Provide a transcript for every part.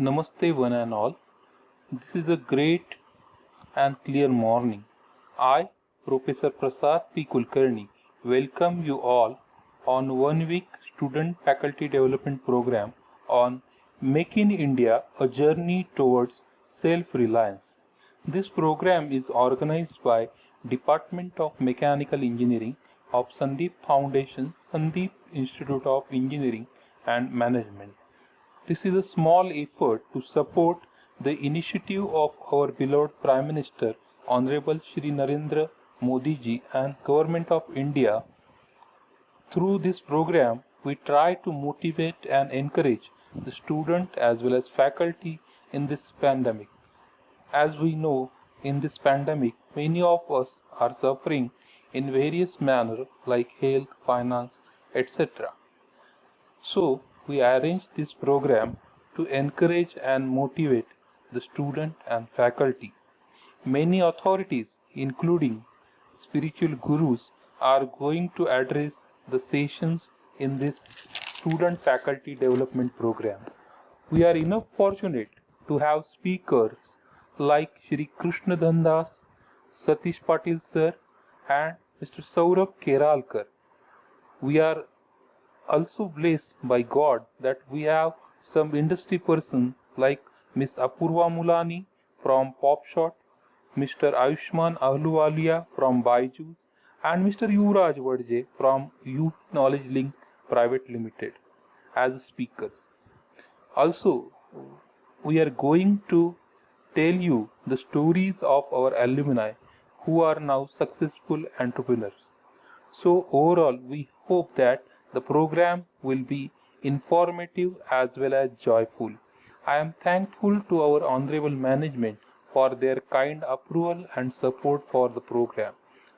Namaste, one and all. This is a great and clear morning. I, Professor Prasad P. Kulkarni, welcome you all on 1 week student faculty development program on Make in India, a journey towards self-reliance. This program is organized by Department of Mechanical Engineering of Sandeep Foundation, Sandeep Institute of Engineering and Management. This is a small effort to support the initiative of our beloved Prime Minister, Honorable Shri Narendra Modi ji and Government of India. Through this program, we try to motivate and encourage the student as well as faculty in this pandemic. As we know, in this pandemic, many of us are suffering in various manners like health, finance, etc. So, we arranged this program to encourage and motivate the student and faculty. Many authorities, including spiritual gurus, are going to address the sessions in this student faculty development program. We are enough fortunate to have speakers like Shri Krishna Dhandas, Satish Patil sir, and Mr. Saurabh Keralkar. We are also blessed by God that we have some industry person like Miss Apurva Mulani from Popshot, Mr. Ayushman Ahluwalia from Byju's, and Mr. Yuvraj Vadje from Youth Knowledge Link Private Limited as speakers. Also, we are going to tell you the stories of our alumni who are now successful entrepreneurs. So overall, we hope that the program will be informative as well as joyful. I am thankful to our honorable management for their kind approval and support for the program.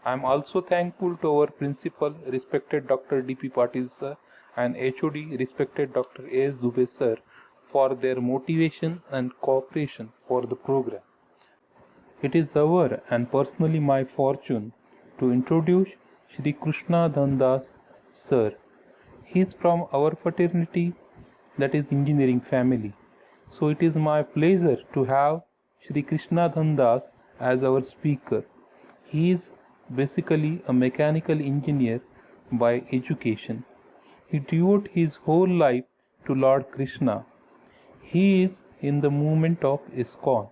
I am also thankful to our principal, respected Dr. D.P. Patil sir, and HOD, respected Dr. A.S. Dubey sir, for their motivation and cooperation for the program. It is our and personally my fortune to introduce Shri Krishna Dhandas sir. He is from our fraternity, that is engineering family. So it is my pleasure to have Shri Krishna Dhandas as our speaker. He is basically a mechanical engineer by education. He devoted his whole life to Lord Krishna. He is in the movement of ISKCON.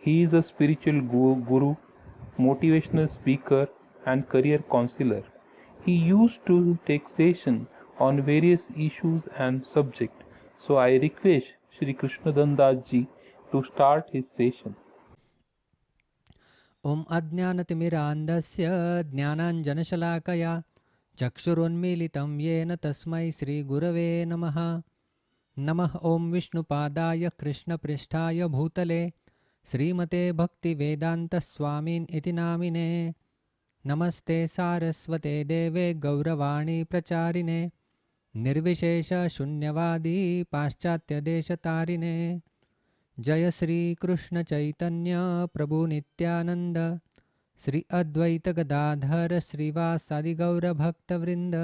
He is a spiritual guru, motivational speaker, and career counselor. He used to take session on various issues and subjects. So I request Shri Krishna Dhandas ji to start his session. ओम अज्ञानतिमिरान्धस्य ज्ञानाञ्जनशलाकया चक्षुरुन्मीलितं येन तस्मै श्रीगुरवे नमः। नमः ओं विष्णुपादाय कृष्णपृष्ठाय भूतले श्रीमते भक्तिवेदान्तस्वामिन् इति नामिने। नमस्ते सारस्वते देवे गौरवाणी प्रचारिणे निर्विशेषशून्यवादी पाश्चात्यदेशतारिणे। जय श्री कृष्ण चैतन्य प्रभु नित्यानंद श्री अद्वैत गदाधर श्रीवासादि गौर भक्तवृंद।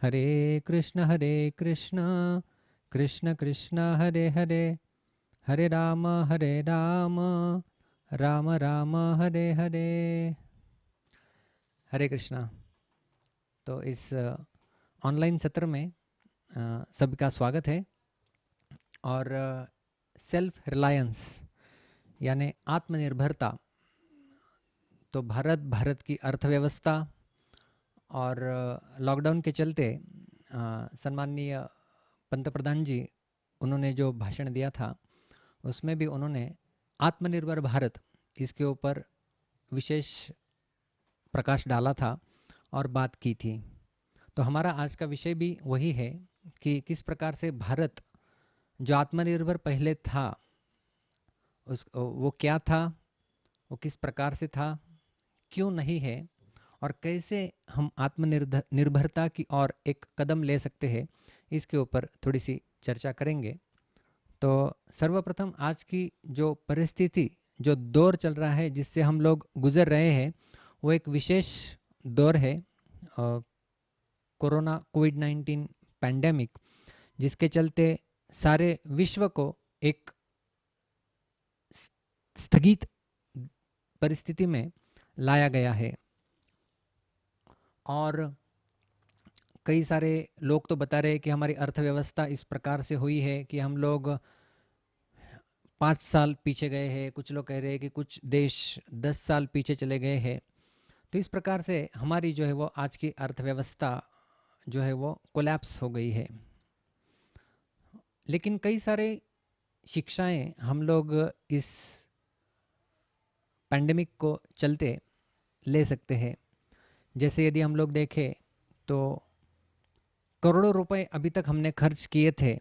हरे कृष्ण कृष्ण कृष्ण हरे हरे, हरे राम राम राम हरे हरे। हरे कृष्णा। तो इस ऑनलाइन सत्र में सभी का स्वागत है। और सेल्फ रिलायंस यानी आत्मनिर्भरता, तो भारत की अर्थव्यवस्था और लॉकडाउन के चलते सम्माननीय पंतप्रधान जी उन्होंने जो भाषण दिया था उसमें भी उन्होंने आत्मनिर्भर भारत इसके ऊपर विशेष प्रकाश डाला था और बात की थी। तो हमारा आज का विषय भी वही है कि किस प्रकार से भारत जो आत्मनिर्भर पहले था वो क्या था, वो किस प्रकार से था, क्यों नहीं है, और कैसे हम आत्मनिर्भरता की ओर एक कदम ले सकते हैं, इसके ऊपर थोड़ी सी चर्चा करेंगे। तो सर्वप्रथम आज की जो परिस्थिति, जो दौर चल रहा है, जिससे हम लोग गुजर रहे हैं, वो एक विशेष दौर है, कोरोना कोविड-19 पैंडेमिक, जिसके चलते सारे विश्व को एक स्थगित परिस्थिति में लाया गया है। और कई सारे लोग तो बता रहे हैं कि हमारी अर्थव्यवस्था इस प्रकार से हुई है कि हम लोग 5 साल पीछे गए हैं, कुछ लोग कह रहे हैं कि कुछ देश 10 साल पीछे चले गए हैं। तो इस प्रकार से हमारी जो है वो आज की अर्थव्यवस्था जो है वो कोलैप्स हो गई है। लेकिन कई सारे शिक्षाएं हम लोग इस पैंडेमिक को चलते ले सकते हैं। जैसे यदि हम लोग देखें तो करोड़ों रुपए अभी तक हमने खर्च किए थे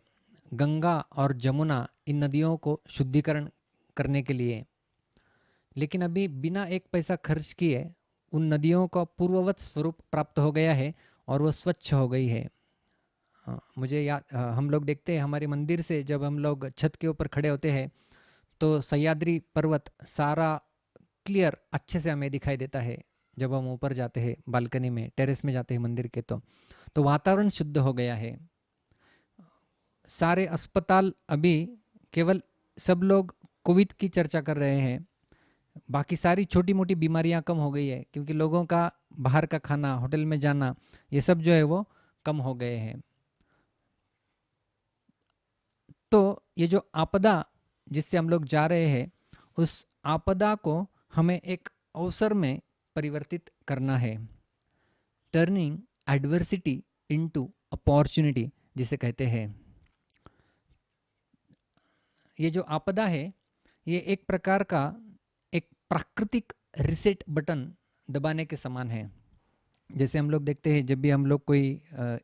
गंगा और जमुना इन नदियों को शुद्धिकरण करने के लिए, लेकिन अभी बिना एक पैसा खर्च किए उन नदियों का पूर्ववत स्वरूप प्राप्त हो गया है और वो स्वच्छ हो गई है। मुझे याद, हम लोग देखते हैं हमारे मंदिर से जब हम लोग छत के ऊपर खड़े होते हैं तो सह्याद्री पर्वत सारा क्लियर अच्छे से हमें दिखाई देता है। जब हम ऊपर जाते हैं बालकनी में, टेरेस में जाते हैं मंदिर के, तो वातावरण शुद्ध हो गया है। सारे अस्पताल अभी केवल सब लोग कोविड की चर्चा कर रहे हैं, बाकी सारी छोटी मोटी बीमारियां कम हो गई है क्योंकि लोगों का बाहर का खाना, होटल में जाना, ये सब जो है वो कम हो गए हैं। तो ये जो आपदा जिससे हम लोग जा रहे हैं, उस आपदा को हमें एक अवसर में परिवर्तित करना है। टर्निंग एडवर्सिटी इनटू अपॉर्चुनिटी जिसे कहते हैं। ये जो आपदा है ये एक प्रकार का एक प्राकृतिक रिसेट बटन दबाने के समान है। जैसे हम लोग देखते हैं जब भी हम लोग कोई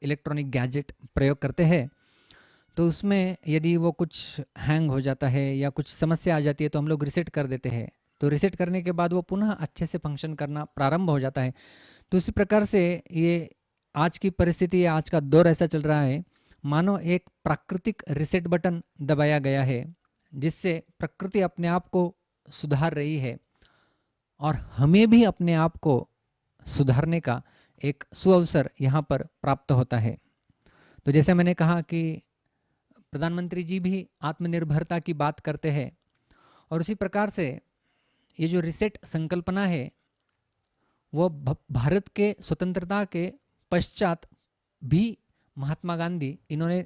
इलेक्ट्रॉनिक गैजेट प्रयोग करते हैं तो उसमें यदि वो कुछ हैंग हो जाता है या कुछ समस्या आ जाती है तो हम लोग रिसेट कर देते हैं। तो रिसेट करने के बाद वो पुनः अच्छे से फंक्शन करना प्रारंभ हो जाता है। तो इसी प्रकार से ये आज की परिस्थिति, आज का दौर ऐसा चल रहा है मानो एक प्राकृतिक रिसेट बटन दबाया गया है जिससे प्रकृति अपने आप को सुधार रही है और हमें भी अपने आप को सुधारने का एक सुअवसर यहाँ पर प्राप्त होता है। तो जैसे मैंने कहा कि प्रधानमंत्री जी भी आत्मनिर्भरता की बात करते हैं और उसी प्रकार से ये जो रिसेट संकल्पना है वो भारत के स्वतंत्रता के पश्चात भी महात्मा गांधी इन्होंने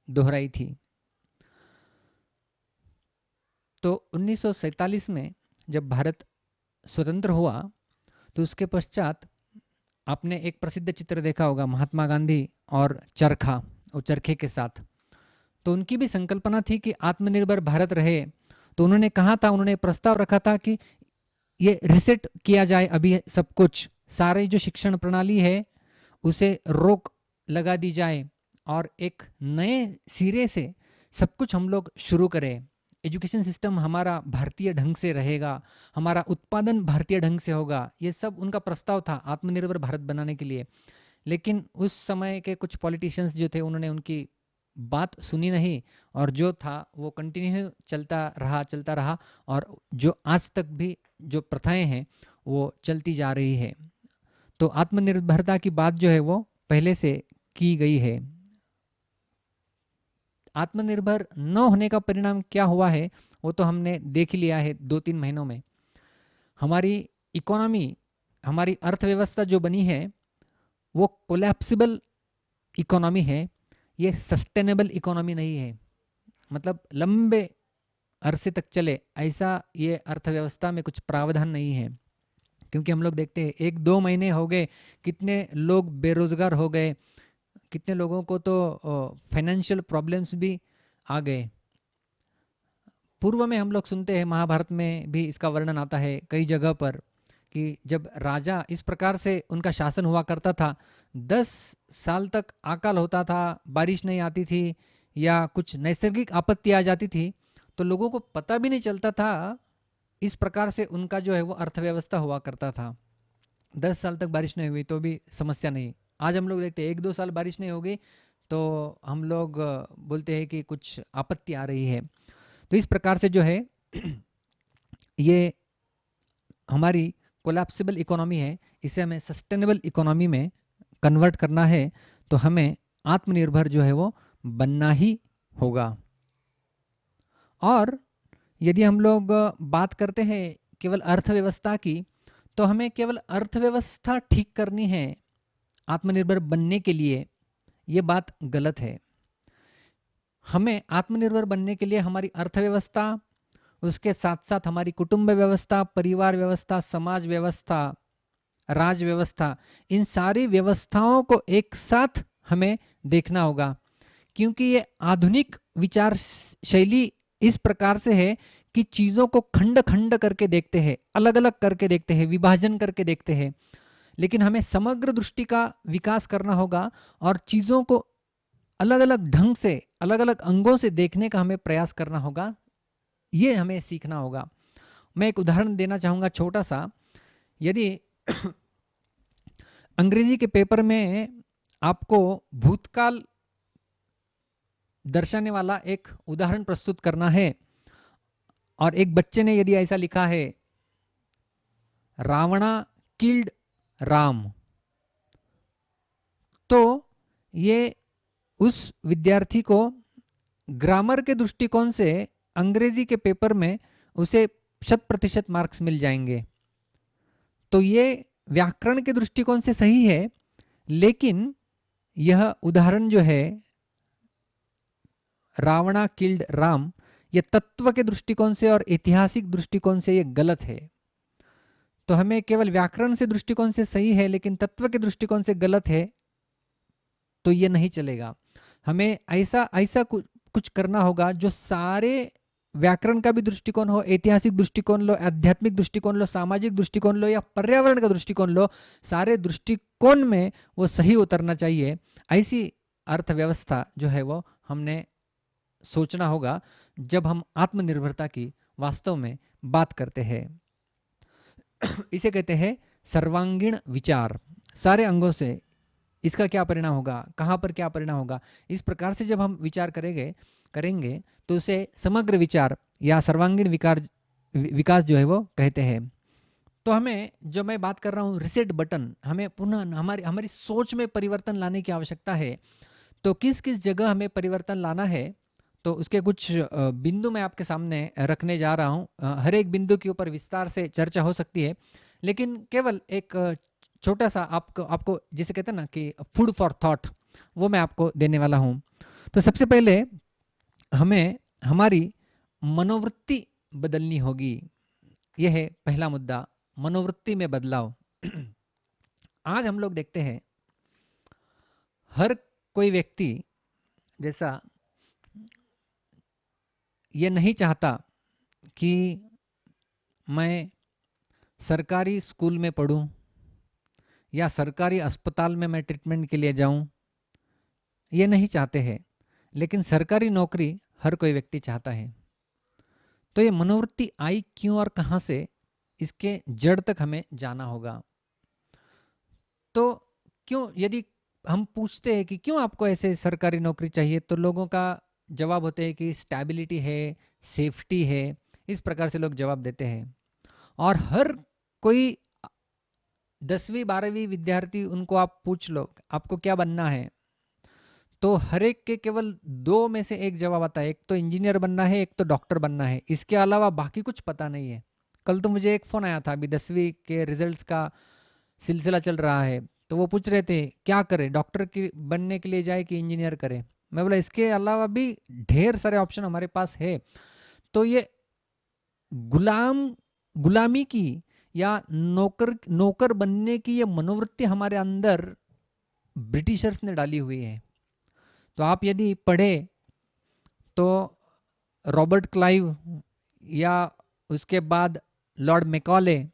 दोहराई थी। तो 1947 में जब भारत स्वतंत्र हुआ तो उसके पश्चात आपने एक प्रसिद्ध चित्र देखा होगा महात्मा गांधी और चरखा और चरखे के साथ। तो उनकी भी संकल्पना थी कि आत्मनिर्भर भारत रहे। तो उन्होंने कहा था, उन्होंने प्रस्ताव रखा था कि ये रिसेट किया जाए, अभी सब कुछ सारे जो शिक्षण प्रणाली है उसे रोक लगा दी जाए और एक नए सिरे से सब कुछ हम लोग शुरू करें। एजुकेशन सिस्टम हमारा भारतीय ढंग से रहेगा, हमारा उत्पादन भारतीय ढंग से होगा। ये सब उनका प्रस्ताव था आत्मनिर्भर भारत बनाने के लिए। लेकिन उस समय के कुछ पॉलिटिशियंस जो थे उन्होंने उनकी बात सुनी नहीं और जो था वो कंटिन्यू चलता रहा और जो आज तक भी जो प्रथाएं हैं वो चलती जा रही है। तो आत्मनिर्भरता की बात जो है वो पहले से की गई है। आत्मनिर्भर न होने का परिणाम क्या हुआ है वो तो हमने देख ही लिया है 2-3 महीनों में। हमारी इकोनॉमी, हमारी अर्थव्यवस्था जो बनी है वो कोलैप्सिबल इकोनॉमी है, ये सस्टेनेबल इकोनॉमी नहीं है। मतलब लंबे अरसे तक चले ऐसा ये अर्थव्यवस्था में कुछ प्रावधान नहीं है। क्योंकि हम लोग देखते हैं 1-2 महीने हो गए, कितने लोग बेरोजगार हो गए, कितने लोगों को तो फाइनेंशियल प्रॉब्लम्स भी आ गए। पूर्व में हम लोग सुनते हैं, महाभारत में भी इसका वर्णन आता है कई जगह पर कि जब राजा इस प्रकार से उनका शासन हुआ करता था, 10 साल तक अकाल होता था, बारिश नहीं आती थी या कुछ नैसर्गिक आपत्ति आ जाती थी तो लोगों को पता भी नहीं चलता था। इस प्रकार से उनका जो है वो अर्थव्यवस्था हुआ करता था। 10 साल तक बारिश नहीं हुई तो भी समस्या नहीं। आज हम लोग देखते हैं 1-2 साल बारिश नहीं होगी तो हम लोग बोलते हैं कि कुछ आपत्ति आ रही है। तो इस प्रकार से जो है ये हमारी कोलैप्सिबल इकोनॉमी है, इसे हमें सस्टेनेबल इकोनॉमी में कन्वर्ट करना है। तो हमें आत्मनिर्भर जो है वो बनना ही होगा। और यदि हम लोग बात करते हैं केवल अर्थव्यवस्था की, तो हमें केवल अर्थव्यवस्था ठीक करनी है आत्मनिर्भर बनने के लिए, ये बात गलत है। हमें आत्मनिर्भर बनने के लिए हमारी अर्थव्यवस्था, उसके साथ साथ हमारी कुटुंब व्यवस्था, परिवार व्यवस्था, समाज व्यवस्था, राज व्यवस्था, इन सारी व्यवस्थाओं को एक साथ हमें देखना होगा। क्योंकि ये आधुनिक विचार शैली इस प्रकार से है कि चीज़ों को खंड खंड करके देखते हैं, अलग अलग करके देखते हैं, विभाजन करके देखते हैं। लेकिन हमें समग्र दृष्टि का विकास करना होगा और चीज़ों को अलग अलग ढंग से, अलग अलग अंगों से देखने का हमें प्रयास करना होगा, ये हमें सीखना होगा। मैं एक उदाहरण देना चाहूँगा छोटा सा। यदि अंग्रेजी के पेपर में आपको भूतकाल दर्शाने वाला एक उदाहरण प्रस्तुत करना है और एक बच्चे ने यदि ऐसा लिखा है, रावणा किल्ड राम, तो ये उस विद्यार्थी को ग्रामर के दृष्टिकोण से अंग्रेजी के पेपर में उसे 100% मार्क्स मिल जाएंगे। तो ये व्याकरण के दृष्टिकोण से सही है, लेकिन यह उदाहरण जो है रावणा किल्ड राम, ये तत्व के दृष्टिकोण से और ऐतिहासिक दृष्टिकोण से ये गलत है। तो हमें केवल व्याकरण से दृष्टिकोण से सही है, लेकिन तत्व के दृष्टिकोण से गलत है, तो ये नहीं चलेगा। हमें ऐसा कुछ करना होगा जो सारे व्याकरण का भी दृष्टिकोण हो, ऐतिहासिक दृष्टिकोण लो, आध्यात्मिक दृष्टिकोण लो, सामाजिक दृष्टिकोण लो या पर्यावरण का दृष्टिकोण लो, सारे दृष्टिकोण में वो सही उतरना चाहिए। ऐसी अर्थव्यवस्था जो है वो हमने सोचना होगा जब हम आत्मनिर्भरता की वास्तव में बात करते हैं। इसे कहते हैं सर्वांगीण विचार। सारे अंगों से इसका क्या परिणाम होगा, कहाँ पर क्या परिणाम होगा, इस प्रकार से जब हम विचार करेंगे तो उसे समग्र विचार या सर्वांगीण विकास जो है वो कहते हैं। तो हमें, जो मैं बात कर रहा हूँ रिसेट बटन, हमें पुनः हमारी सोच में परिवर्तन लाने की आवश्यकता है। तो किस किस जगह हमें परिवर्तन लाना है, तो उसके कुछ बिंदु मैं आपके सामने रखने जा रहा हूँ। हर एक बिंदु के ऊपर विस्तार से चर्चा हो सकती है, लेकिन केवल एक छोटा सा आपको जिसे कहते हैं ना कि फूड फॉर थॉट, वो मैं आपको देने वाला हूँ। तो सबसे पहले हमें हमारी मनोवृत्ति बदलनी होगी। यह है पहला मुद्दा, मनोवृत्ति में बदलाव। आज हम लोग देखते हैं हर कोई व्यक्ति जैसा ये नहीं चाहता कि मैं सरकारी स्कूल में पढ़ूं या सरकारी अस्पताल में मैं ट्रीटमेंट के लिए जाऊं, ये नहीं चाहते हैं, लेकिन सरकारी नौकरी हर कोई व्यक्ति चाहता है। तो ये मनोवृत्ति आई क्यों और कहाँ से, इसके जड़ तक हमें जाना होगा। तो क्यों, यदि हम पूछते हैं कि क्यों आपको ऐसे सरकारी नौकरी चाहिए, तो लोगों का जवाब होते हैं कि स्टेबिलिटी है, सेफ्टी है, इस प्रकार से लोग जवाब देते हैं। और हर कोई 10वीं 12वीं विद्यार्थी, उनको आप पूछ लो आपको क्या बनना है, तो हर एक के केवल 2 में से एक जवाब आता है, एक तो इंजीनियर बनना है, एक तो डॉक्टर बनना है, इसके अलावा बाकी कुछ पता नहीं है। कल तो मुझे एक फ़ोन आया था, अभी 10वीं के रिजल्ट्स का सिलसिला चल रहा है, तो वो पूछ रहे थे क्या करें, डॉक्टर की बनने के लिए जाए कि इंजीनियर करें। मैं बोला इसके अलावा भी ढेर सारे ऑप्शन हमारे पास है। तो ये गुलामी की या नौकर बनने की ये मनोवृत्ति हमारे अंदर ब्रिटिशर्स ने डाली हुई है। तो आप यदि पढ़े तो रॉबर्ट क्लाइव या उसके बाद लॉर्ड मैकॉले,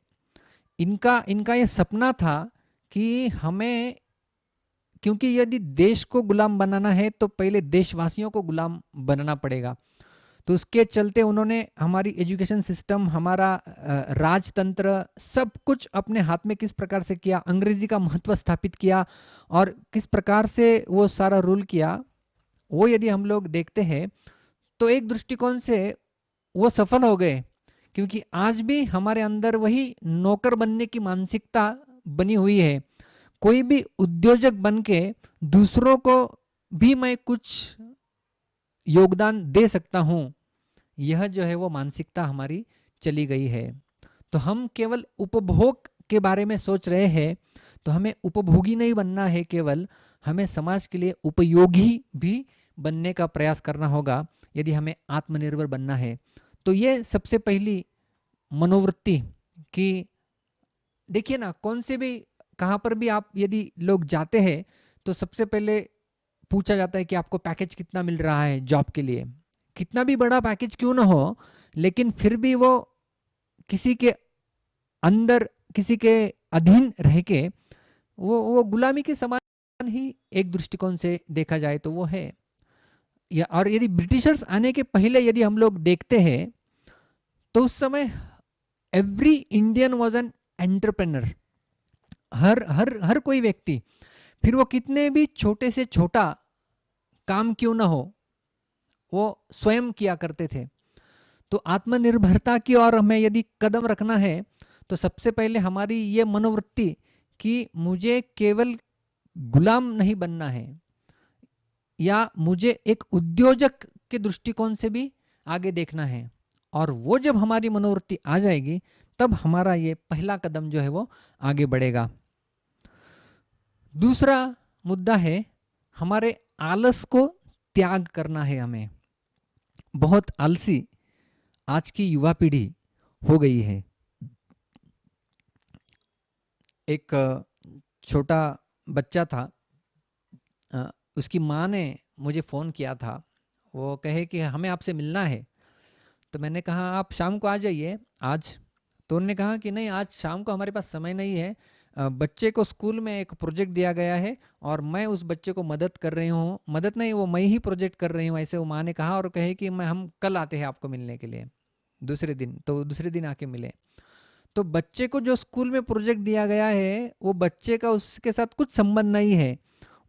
इनका ये सपना था कि हमें, क्योंकि यदि देश को गुलाम बनाना है तो पहले देशवासियों को गुलाम बनाना पड़ेगा। तो उसके चलते उन्होंने हमारी एजुकेशन सिस्टम, हमारा राजतंत्र, सब कुछ अपने हाथ में किस प्रकार से किया, अंग्रेजी का महत्व स्थापित किया और किस प्रकार से वो सारा रूल किया, वो यदि हम लोग देखते हैं तो एक दृष्टिकोण से वो सफल हो गए। क्योंकि आज भी हमारे अंदर वही नौकर बनने की मानसिकता बनी हुई है। कोई भी उद्योजक बन के दूसरों को भी मैं कुछ योगदान दे सकता हूँ, यह जो है वो मानसिकता हमारी चली गई है। तो हम केवल उपभोग के बारे में सोच रहे हैं, तो हमें उपभोगी नहीं बनना है, केवल हमें समाज के लिए उपयोगी भी बनने का प्रयास करना होगा यदि हमें आत्मनिर्भर बनना है। तो ये सबसे पहली मनोवृत्ति कि देखिए ना, कौन से भी कहाँ पर भी आप यदि लोग जाते हैं तो सबसे पहले पूछा जाता है कि आपको पैकेज कितना मिल रहा है जॉब के लिए। कितना भी बड़ा पैकेज क्यों ना हो, लेकिन फिर भी वो किसी के अंदर, किसी के अधीन रह के वो गुलामी के समान ही एक दृष्टिकोण से देखा जाए तो वो है। या और यदि ब्रिटिशर्स आने के पहले यदि हम लोग देखते हैं तो उस समय every Indian was an entrepreneur. हर हर हर कोई व्यक्ति, फिर वो कितने भी छोटे से छोटा काम क्यों ना हो, वो स्वयं किया करते थे। तो आत्मनिर्भरता की ओर हमें यदि कदम रखना है तो सबसे पहले हमारी ये मनोवृत्ति कि मुझे केवल गुलाम नहीं बनना है, या मुझे एक उद्योजक के दृष्टिकोण से भी आगे देखना है। और वो जब हमारी मनोवृत्ति आ जाएगी तब हमारा ये पहला कदम जो है वो आगे बढ़ेगा। दूसरा मुद्दा है, हमारे आलस को त्याग करना है हमें। बहुत आलसी आज की युवा पीढ़ी हो गई है। एक छोटा बच्चा था, उसकी माँ ने मुझे फ़ोन किया था, वो कहे कि हमें आपसे मिलना है। तो मैंने कहा आप शाम को आ जाइए आज। तो उन्होंने कहा कि नहीं, आज शाम को हमारे पास समय नहीं है, बच्चे को स्कूल में एक प्रोजेक्ट दिया गया है और मैं उस बच्चे को मदद कर रही हूँ। मदद नहीं, वो मैं ही प्रोजेक्ट कर रही हूँ, ऐसे वो माँ ने कहा। और कहे कि हम कल आते हैं आपको मिलने के लिए दूसरे दिन। तो दूसरे दिन आके मिले। तो बच्चे को जो स्कूल में प्रोजेक्ट दिया गया है वो बच्चे का उसके साथ कुछ संबंध नहीं है,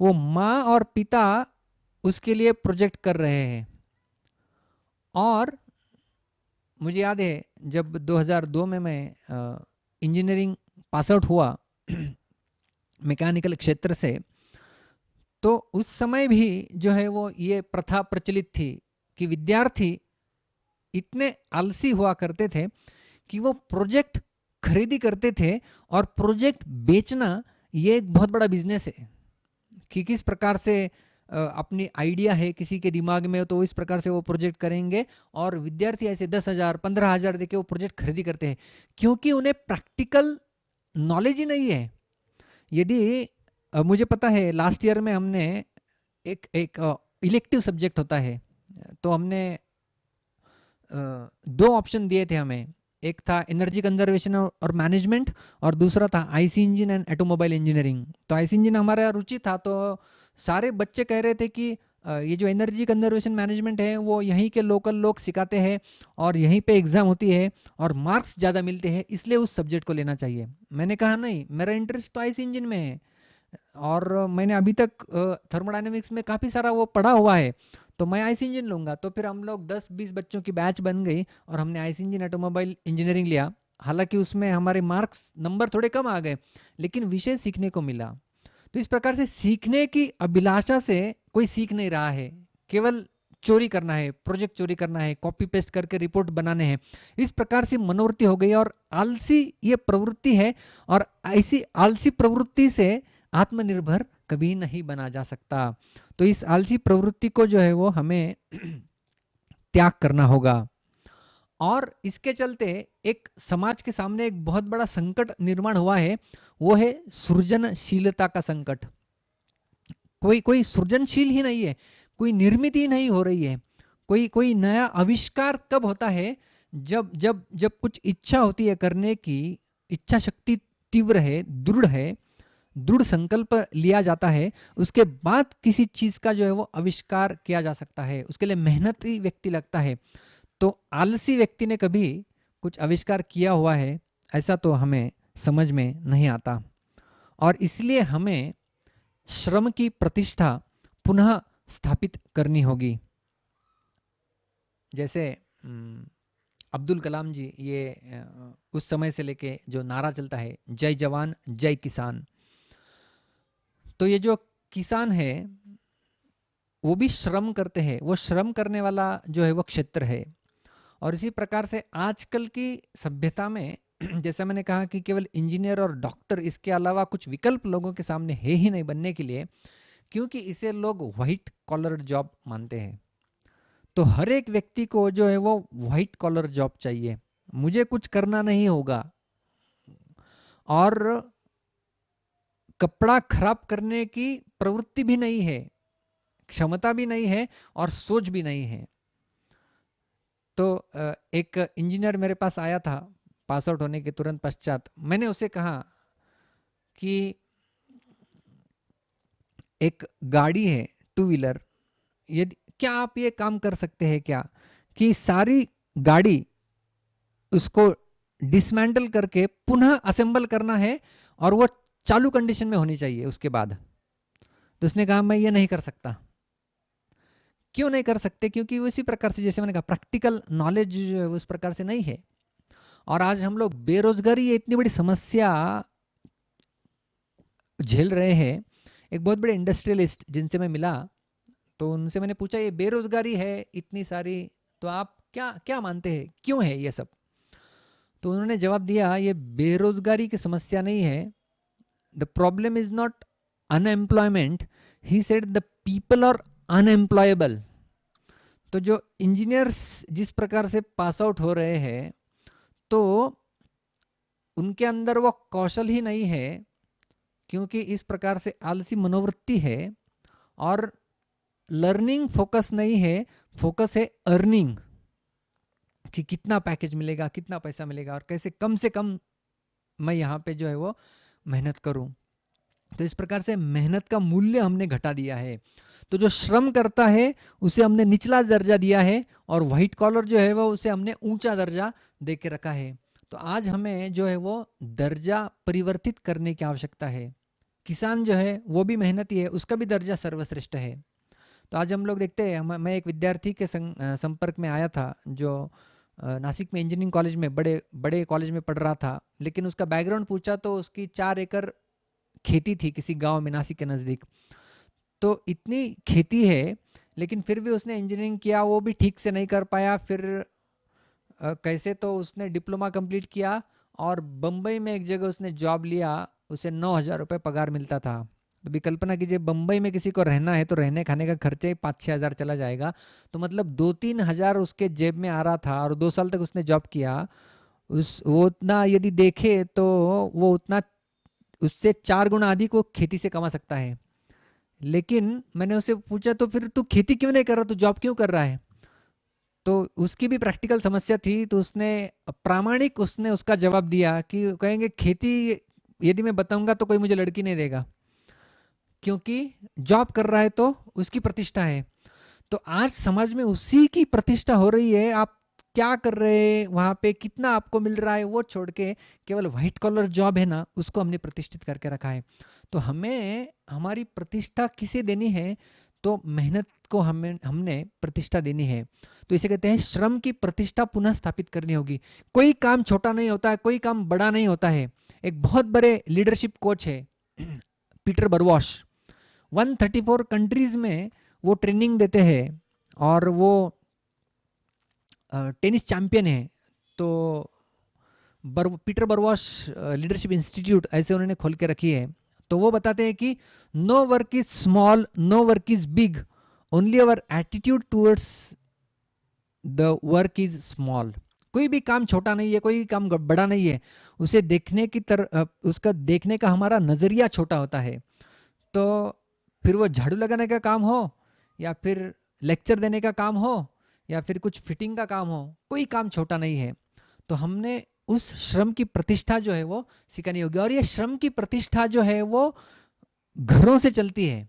वो माँ और पिता उसके लिए प्रोजेक्ट कर रहे हैं। और मुझे याद है जब 2002 में मैं इंजीनियरिंग पास आउट हुआ मैकेनिकल क्षेत्र से, तो उस समय भी जो है वो ये प्रथा प्रचलित थी कि विद्यार्थी इतने आलसी हुआ करते थे कि वो प्रोजेक्ट खरीदी करते थे। और प्रोजेक्ट बेचना ये एक बहुत बड़ा बिजनेस है कि किस प्रकार से अपनी आइडिया है किसी के दिमाग में तो इस प्रकार से वो प्रोजेक्ट करेंगे। और विद्यार्थी ऐसे 10,000 15,000 देके वो प्रोजेक्ट खरीदी करते हैं, क्योंकि उन्हें प्रैक्टिकल नॉलेज ही नहीं है। यदि मुझे पता है लास्ट ईयर में हमने एक इलेक्टिव सब्जेक्ट होता है, तो हमने 2 ऑप्शन दिए थे हमें। एक था एनर्जी कंजर्वेशन और मैनेजमेंट, और दूसरा था IC engine and automobile engineering. तो आईसी इंजन हमारा रुचि था, तो सारे बच्चे कह रहे थे कि ये जो एनर्जी कंजर्वेशन मैनेजमेंट है वो यहीं के लोकल लोग सिखाते हैं और यहीं पे एग्ज़ाम होती है और मार्क्स ज़्यादा मिलते हैं, इसलिए उस सब्जेक्ट को लेना चाहिए। मैंने कहा नहीं, मेरा इंटरेस्ट तो आईसी इंजन में है और मैंने अभी तक थर्मोडायनेमिक्स में काफ़ी सारा वो पढ़ा हुआ है, तो मैं आईसी इंजन लूँगा। तो फिर हम लोग 10-20 बच्चों की बैच बन गई और हमने आईसी इंजन ऑटोमोबाइल इंजीनियरिंग लिया। हालांकि उसमें हमारे मार्क्स नंबर थोड़े कम आ गए, लेकिन विषय सीखने को मिला। तो इस प्रकार से सीखने की अभिलाषा से कोई सीख नहीं रहा है, केवल चोरी करना है, प्रोजेक्ट चोरी करना है, कॉपी पेस्ट करके रिपोर्ट बनाने हैं, इस प्रकार से मनोवृत्ति हो गई। और आलसी ये प्रवृत्ति है, और ऐसी आलसी प्रवृत्ति से आत्मनिर्भर कभी नहीं बना जा सकता। तो इस आलसी प्रवृत्ति को जो है वो हमें त्याग करना होगा। और इसके चलते एक समाज के सामने एक बहुत बड़ा संकट निर्माण हुआ है, वो है सृजनशीलता का संकट। कोई सृजनशील ही नहीं है, कोई निर्मित ही नहीं हो रही है। कोई नया आविष्कार कब होता है? जब कुछ इच्छा होती है करने की, इच्छा शक्ति तीव्र है, दृढ़ संकल्प लिया जाता है, उसके बाद किसी चीज का जो है वो आविष्कार किया जा सकता है, उसके लिए मेहनती व्यक्ति लगता है। तो आलसी व्यक्ति ने कभी कुछ आविष्कार किया हुआ है ऐसा तो हमें समझ में नहीं आता। और इसलिए हमें श्रम की प्रतिष्ठा पुनः स्थापित करनी होगी। जैसे अब्दुल कलाम जी, ये उस समय से लेके जो नारा चलता है, जय जवान जय किसान। तो ये जो किसान है वो भी श्रम करते हैं, वो श्रम करने वाला जो है वो क्षेत्र है। और इसी प्रकार से आजकल की सभ्यता में जैसा मैंने कहा कि केवल इंजीनियर और डॉक्टर, इसके अलावा कुछ विकल्प लोगों के सामने है ही नहीं बनने के लिए, क्योंकि इसे लोग व्हाइट कॉलर जॉब मानते हैं। तो हर एक व्यक्ति को जो है वो व्हाइट कॉलर जॉब चाहिए, मुझे कुछ करना नहीं होगा और कपड़ा खराब करने की प्रवृत्ति भी नहीं है, क्षमता भी नहीं है और सोच भी नहीं है। तो एक इंजीनियर मेरे पास आया था पास आउट होने के तुरंत पश्चात। मैंने उसे कहा कि एक गाड़ी है, टू व्हीलर, यदि क्या आप ये काम कर सकते हैं क्या कि सारी गाड़ी उसको डिसमेंटल करके पुनः असेंबल करना है और वो चालू कंडीशन में होनी चाहिए उसके बाद। तो उसने कहा मैं ये नहीं कर सकता। क्यों नहीं कर सकते? क्योंकि उसी प्रकार से, जैसे मैंने कहा, प्रैक्टिकल नॉलेज उस प्रकार से नहीं है। और आज हम लोग बेरोजगारी, ये इतनी बड़ी समस्या झेल रहे हैं। एक बहुत बड़े इंडस्ट्रियलिस्ट जिनसे मैं मिला, तो उनसे मैंने पूछा ये बेरोजगारी है इतनी सारी, तो आप क्या क्या मानते हैं क्यों है ये सब? तो उन्होंने जवाब दिया ये बेरोजगारी की समस्या नहीं है, the problem is not unemployment, he said the people are unemployable. तो जो इंजीनियर्स जिस प्रकार से पास आउट हो रहे हैं, तो उनके अंदर वो कौशल ही नहीं है, क्योंकि इस प्रकार से आलसी मनोवृत्ति है और लर्निंग फोकस नहीं है, फोकस है अर्निंग, कि कितना पैकेज मिलेगा, कितना पैसा मिलेगा और कैसे कम से कम मैं यहाँ पे जो है वो मेहनत करूं। तो इस प्रकार से मेहनत का मूल्य हमने घटा दिया है। तो जो श्रम करता है उसे हमने निचला दर्जा दिया है और व्हाइट कॉलर जो है वो उसे हमने ऊंचा दर्जा दे के रखा है। तो आज हमें जो है वो दर्जा परिवर्तित करने की आवश्यकता है। किसान जो है वो भी मेहनती है, उसका भी दर्जा सर्वश्रेष्ठ है। तो आज हम लोग देखते हैं, मैं एक विद्यार्थी के संपर्क में आया था जो नासिक में इंजीनियरिंग कॉलेज में, बड़े बड़े कॉलेज में पढ़ रहा था, लेकिन उसका बैकग्राउंड पूछा तो उसकी 4 एकड़ खेती थी किसी गांव में नासिक के नज़दीक। तो इतनी खेती है, लेकिन फिर भी उसने इंजीनियरिंग किया, वो भी ठीक से नहीं कर पाया। फिर कैसे तो उसने डिप्लोमा कंप्लीट किया और बम्बई में एक जगह उसने जॉब लिया, उसे 9,000 रुपये पगार मिलता था। तो भी कल्पना कीजिए, बम्बई में किसी को रहना है तो रहने खाने का खर्चा ही 5-6 हज़ार चला जाएगा। तो मतलब 2-3 हज़ार उसके जेब में आ रहा था और 2 साल तक उसने जॉब किया। वो उतना यदि देखे तो वो उतना, उससे 4 गुना अधिक वो खेती से कमा सकता है। लेकिन मैंने उससे पूछा तो फिर तू खेती क्यों नहीं कर रहा, तू जॉब क्यों कर रहा है? तो उसकी भी प्रैक्टिकल समस्या थी। तो उसने प्रामाणिक उसने उसका जवाब दिया कि कहेंगे खेती यदि मैं बताऊंगा तो कोई मुझे लड़की नहीं देगा, क्योंकि जॉब कर रहा है तो उसकी प्रतिष्ठा है। तो आज समाज में उसी की प्रतिष्ठा हो रही है। आप क्या कर रहे हैं वहां पे, कितना आपको मिल रहा है, वो छोड़ के केवल व्हाइट कॉलर जॉब है ना, उसको हमने प्रतिष्ठित करके रखा है। तो हमें हमारी प्रतिष्ठा किसे देनी है? तो मेहनत को हमने प्रतिष्ठा देनी है। तो इसे कहते हैं श्रम की प्रतिष्ठा पुनः स्थापित करनी होगी। कोई काम छोटा नहीं होता है, कोई काम बड़ा नहीं होता है। एक बहुत बड़े लीडरशिप कोच है पीटर बरवॉश, 134 कंट्रीज में वो ट्रेनिंग देते हैं और वो टेनिस चैंपियन है। तो पीटर बरवॉश लीडरशिप इंस्टीट्यूट ऐसे उन्होंने खोल के रखी है। तो वो बताते हैं कि no work is small, no work is big, only our attitude towards the work is small. कोई भी काम छोटा नहीं है, कोई काम बड़ा नहीं है, उसे देखने की उसका देखने का हमारा नजरिया छोटा होता है। तो फिर वो झाड़ू लगाने का काम हो या फिर लेक्चर देने का काम हो या फिर कुछ फिटिंग का काम हो, कोई काम छोटा नहीं है। तो हमने उस श्रम की प्रतिष्ठा जो है वो सिखानी होगी। और ये श्रम की प्रतिष्ठा जो है वो घरों से चलती है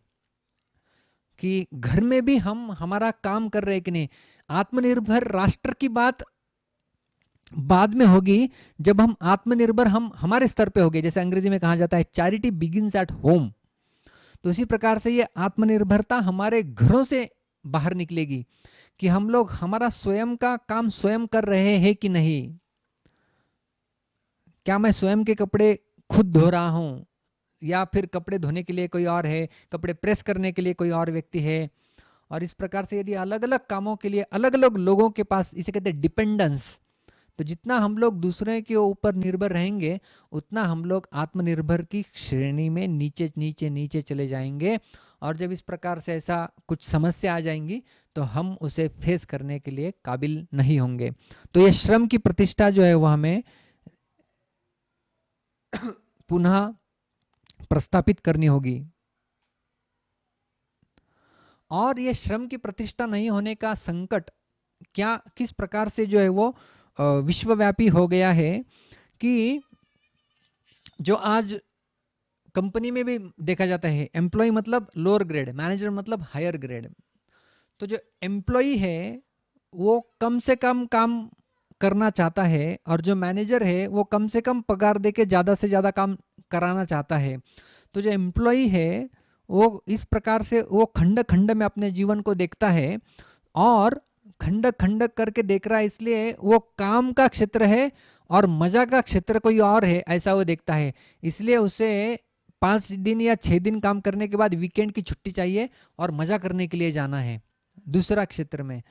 कि घर में भी हम हमारा काम कर रहे हैं कि नहीं। आत्मनिर्भर राष्ट्र की बात बाद में होगी, जब हम आत्मनिर्भर हम हमारे स्तर पे हो गए। जैसे अंग्रेजी में कहा जाता है चैरिटी बिगिंस एट होम। तो इसी प्रकार से ये आत्मनिर्भरता हमारे घरों से बाहर निकलेगी कि हम लोग हमारा स्वयं का काम स्वयं कर रहे हैं कि नहीं। क्या मैं स्वयं के कपड़े खुद धो रहा हूं, या फिर कपड़े धोने के लिए कोई और है, कपड़े प्रेस करने के लिए कोई और व्यक्ति है, और इस प्रकार से यदि अलग अलग कामों के लिए अलग अलग लोगों के पास, इसे कहते हैं डिपेंडेंस, तो जितना हम लोग दूसरे के ऊपर निर्भर रहेंगे उतना हम लोग आत्मनिर्भर की श्रेणी में नीचे नीचे नीचे चले जाएंगे। और जब इस प्रकार से ऐसा कुछ समस्या आ जाएंगी तो हम उसे फेस करने के लिए काबिल नहीं होंगे। तो ये श्रम की प्रतिष्ठा जो है वो हमें पुनः प्रस्थापित करनी होगी। और ये श्रम की प्रतिष्ठा नहीं होने का संकट क्या किस प्रकार से जो है वो विश्वव्यापी हो गया है कि जो आज कंपनी में भी देखा जाता है, एम्प्लॉय मतलब लोअर ग्रेड, मैनेजर मतलब हायर ग्रेड। तो जो एम्प्लॉय है वो कम से कम काम करना चाहता है और जो मैनेजर है वो कम से कम पगार देके ज़्यादा से ज़्यादा काम कराना चाहता है। तो जो एम्प्लॉय है वो इस प्रकार से वो खंड खंड में अपने जीवन को देखता है और खंड खंड करके देख रहा है, इसलिए वो काम का क्षेत्र है और मजा का क्षेत्र कोई और है ऐसा वो देखता है। इसलिए उसे 5 दिन या 6 दिन काम करने के बाद वीकेंड की छुट्टी चाहिए और मजा करने के लिए जाना है दूसरा क्षेत्र में।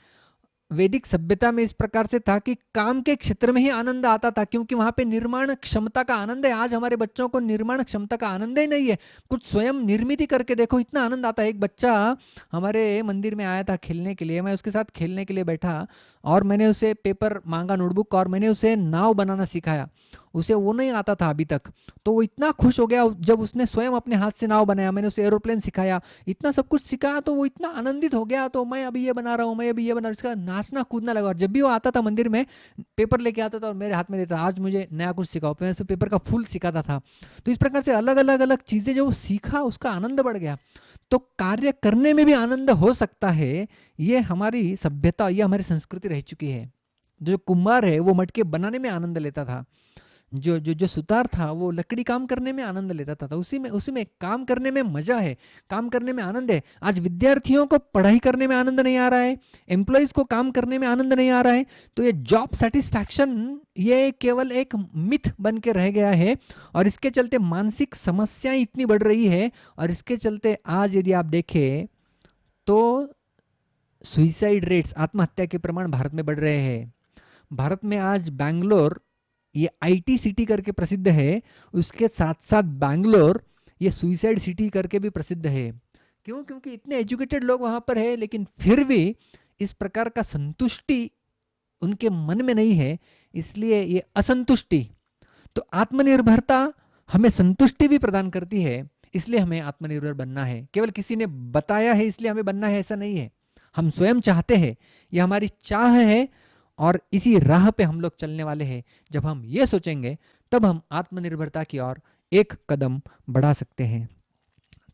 वैदिक सभ्यता में इस प्रकार से था कि काम के क्षेत्र में ही आनंद आता था, क्योंकि वहां पे निर्माण क्षमता का आनंद है। आज हमारे बच्चों को निर्माण क्षमता का आनंद ही नहीं है। कुछ स्वयं निर्मित करके देखो, इतना आनंद आता है। एक बच्चा हमारे मंदिर में आया था खेलने के लिए, मैं उसके साथ खेलने के लिए बैठा और मैंने उसे पेपर मांगा, नोटबुक, और मैंने उसे नाव बनाना सिखाया। उसे वो नहीं आता था अभी तक, तो वो इतना खुश हो गया जब उसने स्वयं अपने हाथ से नाव बनाया। मैंने उसे एरोप्लेन सिखाया, इतना सब कुछ सिखाया, तो वो इतना आनंदित हो गया। तो मैं अभी ये बना रहा हूँ, मैं अभी ये बना रहा हूँ, इसका नाचना कूदना लगा। और जब भी वो आता था मंदिर में, पेपर लेके आता था और मेरे हाथ में देता, आज मुझे नया कुछ सिखाओ। मैं उसे पेपर का फूल सिखाता था। तो इस प्रकार से अलग अलग अलग चीजें जो वो सीखा, उसका आनंद बढ़ गया। तो कार्य करने में भी आनंद हो सकता है। ये हमारी सभ्यता, ये हमारी संस्कृति रह चुकी है। जो कुम्हार है वो मटके बनाने में आनंद लेता था, जो सुतार था वो लकड़ी काम करने में आनंद लेता था। तो उसी में काम करने में मजा है, काम करने में आनंद है। आज विद्यार्थियों को पढ़ाई करने में आनंद नहीं आ रहा है, एम्प्लॉयज को काम करने में आनंद नहीं आ रहा है। तो ये जॉब सेटिस्फैक्शन ये केवल एक मिथ बन के रह गया है और इसके चलते मानसिक समस्याएं इतनी बढ़ रही है। और इसके चलते आज यदि आप देखें तो सुइसाइड रेट्स, आत्महत्या के प्रमाण भारत में बढ़ रहे हैं। भारत में आज बैंगलोर ये आईटी सिटी करके प्रसिद्ध है, उसके साथ साथ बैंगलोर ये सुइसाइड सिटी करके भी प्रसिद्ध है। क्यों? क्योंकि इतने एजुकेटेड लोग वहां पर है, लेकिन फिर भी इस प्रकार का संतुष्टि उनके मन में नहीं है, इसलिए ये असंतुष्टि। तो आत्मनिर्भरता हमें संतुष्टि भी प्रदान करती है, इसलिए हमें आत्मनिर्भर बनना है। केवल किसी ने बताया है इसलिए हमें बनना है ऐसा नहीं है, हम स्वयं चाहते हैं, ये हमारी चाह है और इसी राह पे हम लोग चलने वाले हैं। जब हम ये सोचेंगे तब हम आत्मनिर्भरता की ओर एक कदम बढ़ा सकते हैं।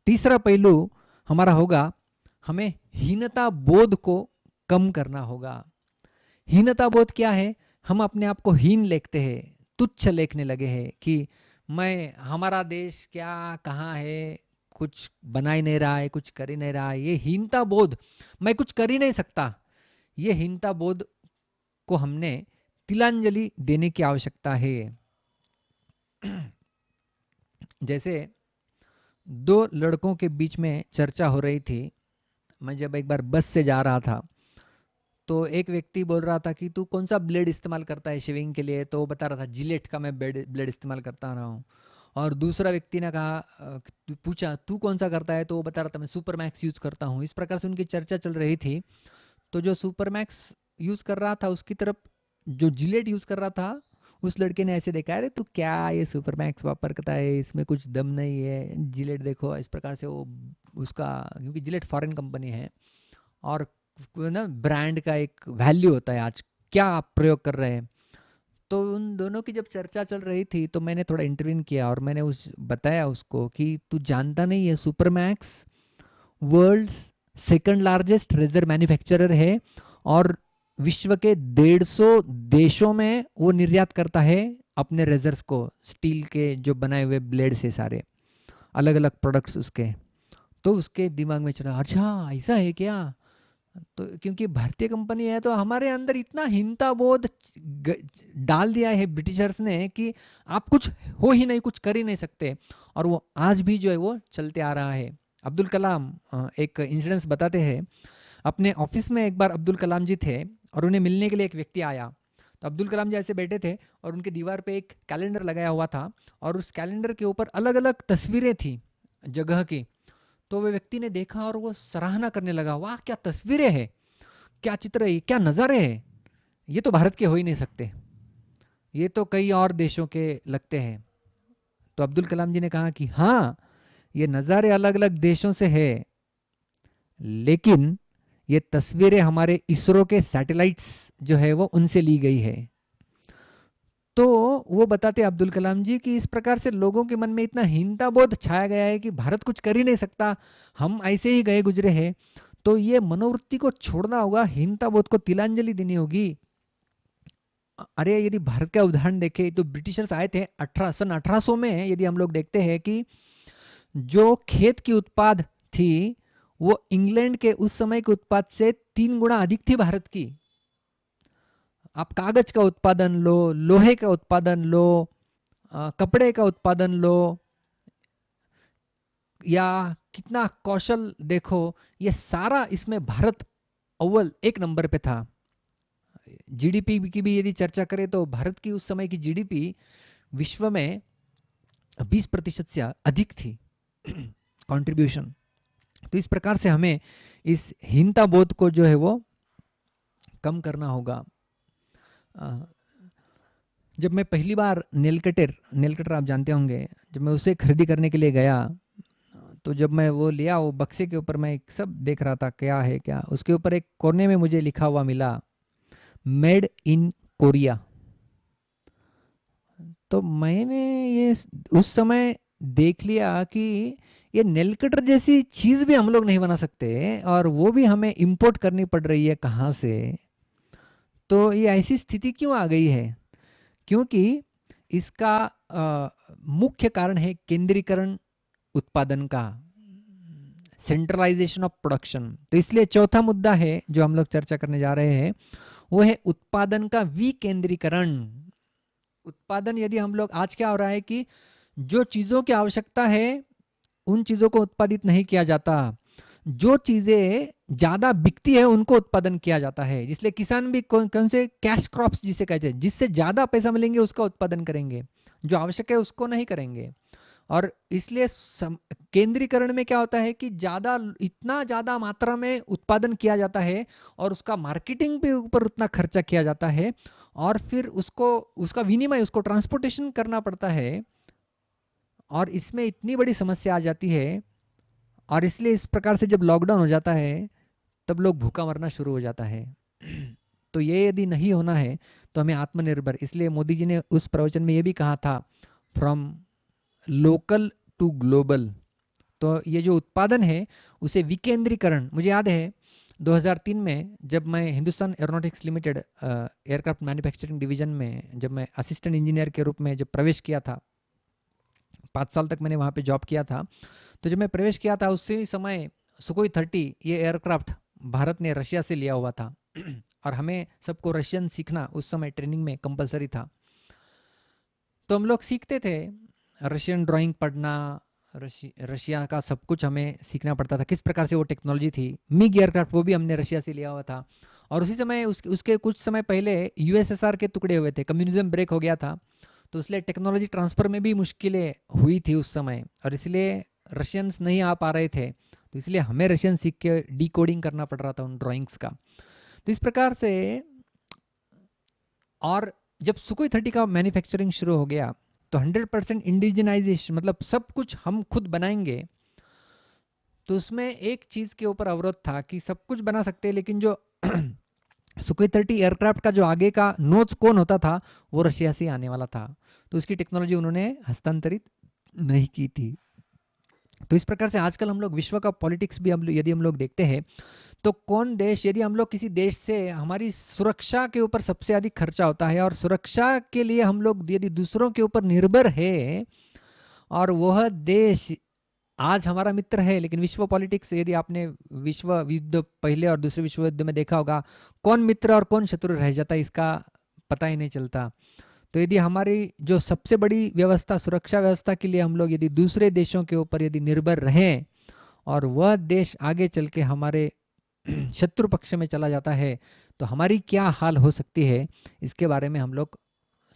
तीसरा पहलू हमारा होगा, हमें हीनता बोध को कम करना होगा। हीनता बोध क्या है? हम अपने आप को हीन लेखते हैं, तुच्छ लेखने लगे हैं कि मैं, हमारा देश क्या कहाँ है, कुछ बना ही नहीं रहा है, कुछ कर ही नहीं रहा है। ये हीनता बोध, मैं कुछ कर ही नहीं सकता, ये हीनता बोध को हमने तिलांजलि देने की आवश्यकता है। जैसे 2 लड़कों के बीच में चर्चा हो रही थी। मैं जब एक बार बस से जा रहा था तो एक व्यक्ति बोल रहा था कि तू कौन सा ब्लेड इस्तेमाल करता है शेविंग के लिए, तो वो बता रहा था जिलेट का मैं ब्लेड इस्तेमाल करता रहा हूँ। और दूसरा व्यक्ति ने कहा, पूछा तू कौन सा करता है, तो वो बता रहा था मैं सुपर मैक्स यूज करता हूँ। इस प्रकार से उनकी चर्चा चल रही थी। तो जो सुपर मैक्स यूज कर रहा था उसकी तरफ जो जिलेट यूज कर रहा था, उस लड़के ने ऐसे देखा, अरे तू क्या ये सुपर मैक्स वापर करता है, इसमें कुछ दम नहीं है, जिलेट देखो। इस प्रकार से वो उसका, क्योंकि जिलेट फॉरेन कंपनी है और ना ब्रांड का एक वैल्यू होता है, आज क्या आप प्रयोग कर रहे हैं। तो उन दोनों की जब चर्चा चल रही थी तो मैंने थोड़ा इंटरव्यू किया और मैंने बताया उसको कि तू जानता नहीं है Super Max world second largest razor manufacturer है और विश्व के 150 देशों में वो निर्यात करता है अपने रेजर्स को, स्टील के जो बनाए हुए ब्लेड से, सारे अलग अलग प्रोडक्ट्स उसके। तो उसके दिमाग में चला, अच्छा ऐसा है क्या। तो क्योंकि भारतीय कंपनी है तो हमारे अंदर इतना हीनता बोध डाल दिया है ब्रिटिशर्स ने कि आप कुछ हो ही नहीं, कुछ कर ही नहीं सकते। और वो आज भी जो है वो चलते आ रहा है। अब्दुल कलाम एक इंसिडेंस बताते हैं, अपने ऑफिस में एक बार अब्दुल कलाम जी थे और उन्हें मिलने के लिए एक व्यक्ति आया। तो अब्दुल कलाम जी ऐसे बैठे थे और उनकी दीवार पे एक कैलेंडर लगाया हुआ था और उस कैलेंडर के ऊपर अलग अलग तस्वीरें थी जगह की। तो वह व्यक्ति ने देखा और वो सराहना करने लगा, वाह क्या तस्वीरें हैं, क्या चित्र है, क्या नज़ारे हैं, ये तो भारत के हो ही नहीं सकते, ये तो कई और देशों के लगते हैं। तो अब्दुल कलाम जी ने कहा कि हाँ, ये नज़ारे अलग अलग देशों से है, लेकिन ये तस्वीरें हमारे इसरो के सैटेलाइट्स जो है वो उनसे ली गई है। तो वो बताते अब्दुल कलाम जी कि इस प्रकार से लोगों के मन में इतना हीनता बोध छाया गया है कि भारत कुछ कर ही नहीं सकता, हम ऐसे ही गए गुजरे हैं। तो ये मनोवृत्ति को छोड़ना होगा, हीनता बोध को तिलांजलि देनी होगी। अरे यदि भारत का उदाहरण देखें तो ब्रिटिशर्स आए थे सन 1800 में। यदि हम लोग देखते हैं कि जो खेत की उत्पाद थी वो इंग्लैंड के उस समय के उत्पाद से 3 गुना अधिक थी भारत की। आप कागज का उत्पादन लो, लोहे का उत्पादन लो, कपड़े का उत्पादन लो, या कितना कौशल देखो, ये सारा इसमें भारत अव्वल 1 नंबर पे था। जीडीपी की भी यदि चर्चा करें तो भारत की उस समय की जीडीपी विश्व में 20% से अधिक थी कंट्रीब्यूशन। तो इस प्रकार से हमें इस हीनता बोध को जो है वो कम करना होगा। जब मैं पहली बार नेल कटर आप जानते होंगे, जब मैं उसे खरीदी करने के लिए गया तो जब मैं वो लिया, वो बक्से के ऊपर मैं सब देख रहा था क्या है क्या, उसके ऊपर एक कोने में मुझे लिखा हुआ मिला, मेड इन कोरिया। तो मैंने ये उस समय देख लिया कि ये नेल कटर जैसी चीज भी हम लोग नहीं बना सकते और वो भी हमें इंपोर्ट करनी पड़ रही है कहाँ से। तो ये ऐसी स्थिति क्यों आ गई है? क्योंकि इसका मुख्य कारण है केंद्रीकरण उत्पादन का, सेंट्रलाइजेशन ऑफ प्रोडक्शन। तो इसलिए चौथा मुद्दा है जो हम लोग चर्चा करने जा रहे हैं वो है उत्पादन का विकेंद्रीकरण। उत्पादन यदि हम लोग, आज क्या हो रहा है कि जो चीजों की आवश्यकता है उन चीजों को उत्पादित नहीं किया जाता, जो चीजें ज्यादा बिकती है उनको उत्पादन किया जाता है। इसलिए किसान भी कौन से कैश क्रॉप्स जिसे कहते हैं, जिससे ज्यादा पैसा मिलेंगे उसका उत्पादन करेंगे, जो आवश्यक है उसको नहीं करेंगे। और इसलिए केंद्रीकरण में क्या होता है कि इतना ज्यादा मात्रा में उत्पादन किया जाता है और उसका मार्केटिंग पे ऊपर उतना खर्चा किया जाता है और फिर उसका विनिमय, उसको ट्रांसपोर्टेशन करना पड़ता है। और इसमें इतनी बड़ी समस्या आ जाती है और इसलिए इस प्रकार से जब लॉकडाउन हो जाता है तब लोग भूखा मरना शुरू हो जाता है। तो ये यदि नहीं होना है तो हमें आत्मनिर्भर, इसलिए मोदी जी ने उस प्रवचन में ये भी कहा था, फ्रॉम लोकल टू ग्लोबल। तो ये जो उत्पादन है उसे विकेंद्रीकरण, मुझे याद है 2003 में जब मैं Hindustan aeronautics limited aircraft manufacturing division में जब मैं असिस्टेंट इंजीनियर के रूप में जब प्रवेश किया था, 5 साल तक मैंने वहाँ पे जॉब किया था। तो जब मैं प्रवेश किया था उसी समय सुकोई 30 ये एयरक्राफ्ट भारत ने रशिया से लिया हुआ था और हमें सबको रशियन सीखना उस समय ट्रेनिंग में कंपलसरी था। तो हम लोग सीखते थे रशियन ड्राइंग पढ़ना, रशिया का सब कुछ हमें सीखना पड़ता था, किस प्रकार से वो टेक्नोलॉजी थी। मिग एयरक्राफ्ट वो भी हमने रशिया से लिया हुआ था। और उसी समय उसके कुछ समय पहले यूएसएसआर के टुकड़े हुए थे, कम्युनिज्म ब्रेक हो गया था, तो इसलिए टेक्नोलॉजी ट्रांसफर में भी मुश्किलें हुई थी उस समय और इसलिए रशियंस नहीं आ पा रहे थे। तो इसलिए हमें रशियन सीख के डिकोडिंग करना पड़ रहा था उन ड्राइंग्स का। तो इस प्रकार से, और जब सुकोई 30 का मैन्युफैक्चरिंग शुरू हो गया तो 100% इंडिजिनाइजेशन, मतलब सब कुछ हम खुद बनाएंगे। तो उसमें एक चीज के ऊपर अवरोध था कि सब कुछ बना सकते हैं लेकिन जो सुकोई 30 एयरक्राफ्ट का जो आगे का नोज कोन होता था वो रशिया से आने वाला था, तो उसकी टेक्नोलॉजी उन्होंने हस्तांतरित नहीं की थी। तो इस प्रकार से आजकल हम लोग विश्व का पॉलिटिक्स भी यदि हम लोग देखते हैं तो कौन देश, यदि हम लोग किसी देश से, हमारी सुरक्षा के ऊपर सबसे अधिक खर्चा होता है और सुरक्षा के लिए हम लोग यदि दूसरों के ऊपर निर्भर है और वह देश आज हमारा मित्र है, लेकिन विश्व पॉलिटिक्स यदि आपने विश्व युद्ध, पहले और दूसरे विश्व युद्ध में देखा होगा, कौन मित्र और कौन शत्रु रह जाता है इसका पता ही नहीं चलता। तो यदि हमारी जो सबसे बड़ी व्यवस्था, सुरक्षा व्यवस्था के लिए हम लोग यदि दूसरे देशों के ऊपर यदि निर्भर रहें और वह देश आगे चल के हमारे शत्रु पक्ष में चला जाता है तो हमारी क्या हाल हो सकती है, इसके बारे में हम लोग